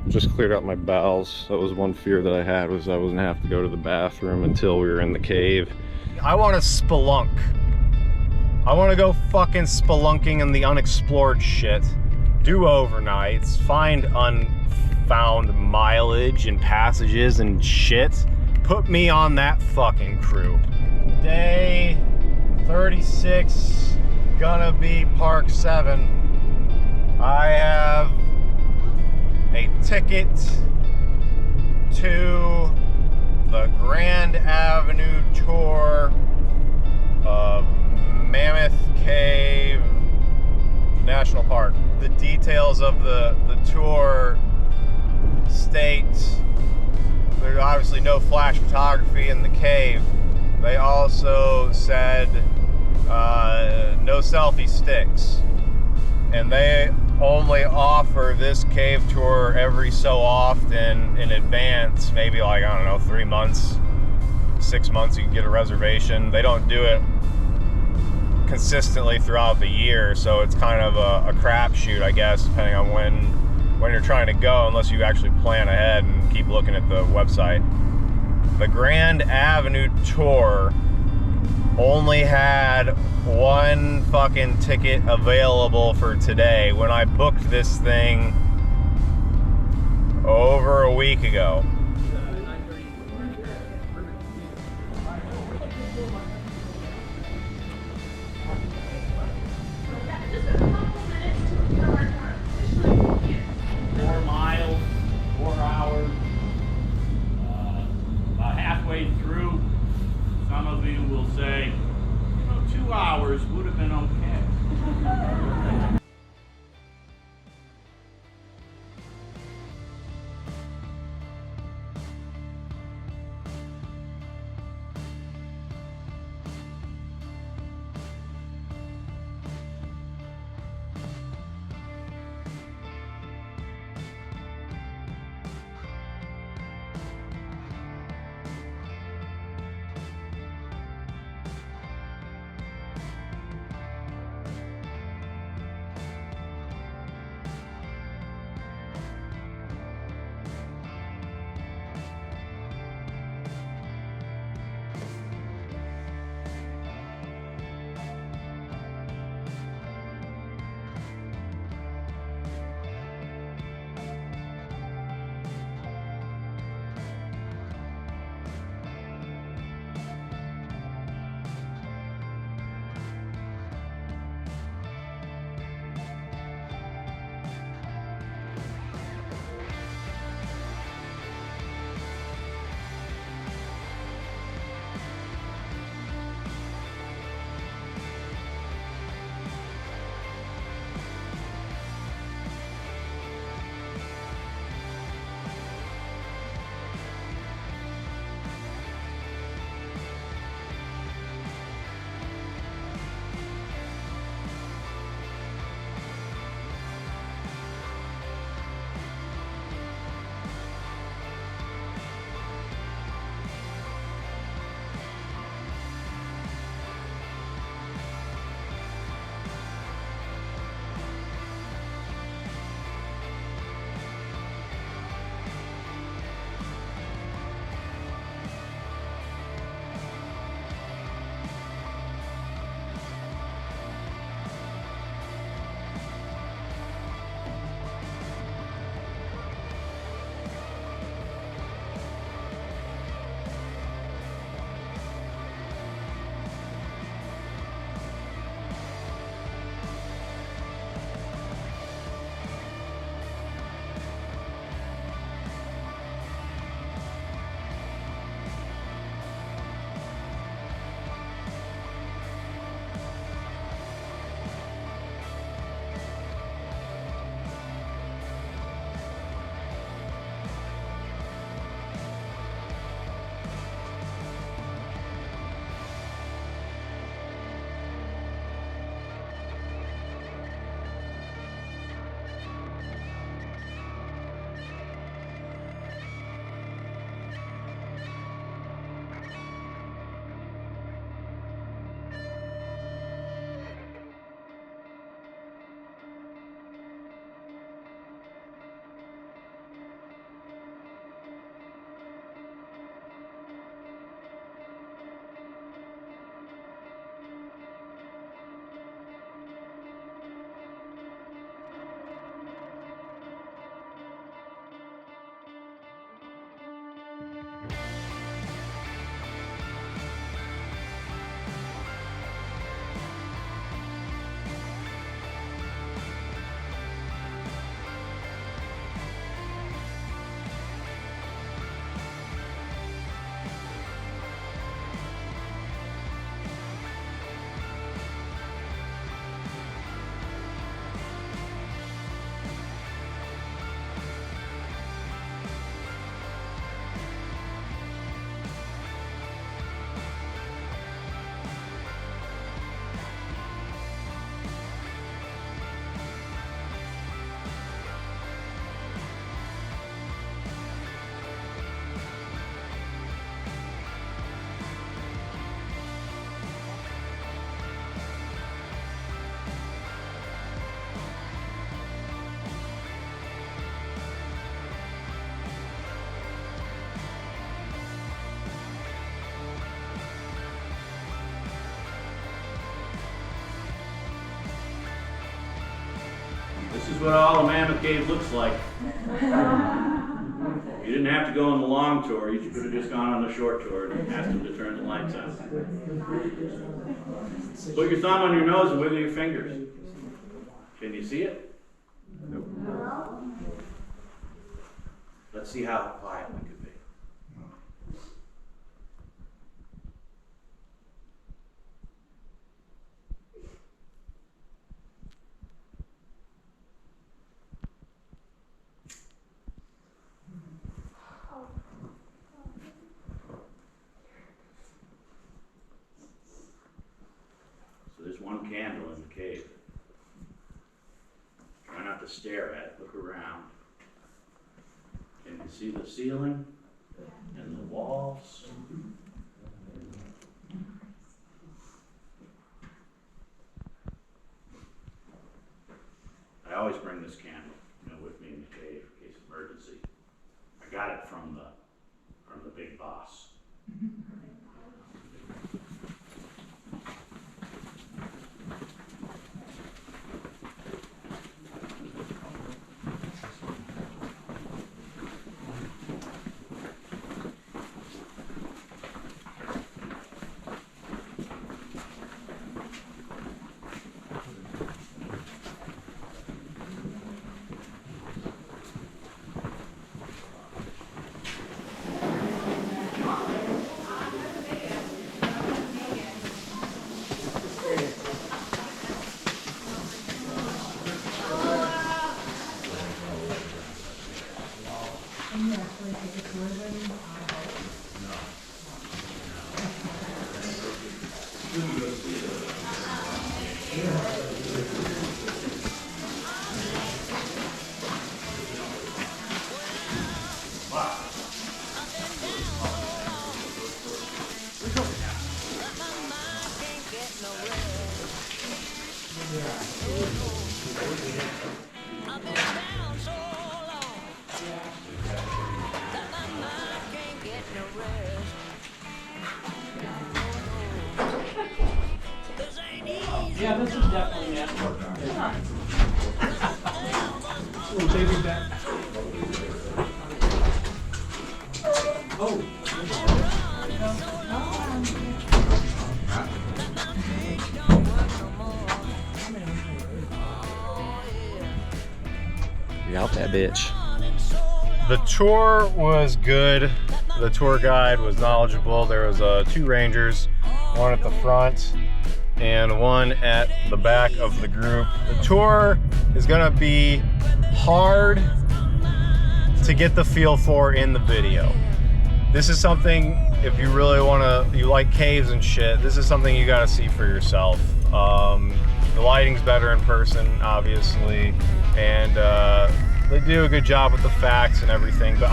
Just cleared out my bowels. That was one fear that I had, was I wasn't gonna have to go to the bathroom until we were in the cave. I want to spelunk. I want to go fucking spelunking in the unexplored shit. Do overnights, find unfound mileage and passages and shit. Put me on that fucking crew. Day 36, gonna be Park 7. I have a ticket to the Grand Avenue tour of Mammoth Cave National Park. The details of the tour state there's obviously no flash photography in the cave. They also said no selfie sticks, and they only offer this cave tour every so often in advance, maybe like, I don't know, 3 months, 6 months you can get a reservation. They don't do it consistently throughout the year, so it's kind of a crapshoot, I guess, depending on when you're trying to go, unless you actually plan ahead and keep looking at the website. The Grand Avenue tour only had one fucking ticket available for today when I booked this thing over a week ago. Through, some of you will say, you know, 2 hours would have been okay. is what all of Mammoth Cave looks like. You didn't have to go on the long tour, you could have just gone on the short tour and asked them to turn the lights on. Put your thumb on your nose and wiggle your fingers. Can you see it? Nope. Let's see how quiet we could be. So there's one candle in the cave. Try not to stare at it, look around. Can you see the ceiling and the walls? I always bring this candle, with me in the cave in case of emergency. I got it from the big boss. Yeah, this is definitely natural. Little baby back. Oh. You're out that bitch. The tour was good. The tour guide was knowledgeable. There was two rangers, one at the front and one at the back of the group. The tour is gonna be hard to get the feel for in the video. This is something, if you really you like caves and shit, this is something you gotta see for yourself. The lighting's better in person, obviously, and they do a good job with the facts and everything, but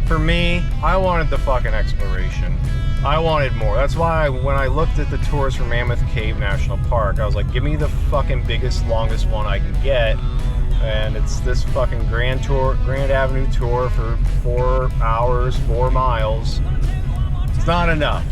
for me, I wanted the fucking exploration. I wanted more. That's why when I looked at the tours for Mammoth Cave National Park, I was like, give me the fucking biggest, longest one I can get. And it's this fucking Grand Avenue tour for 4 hours, 4 miles. It's not enough.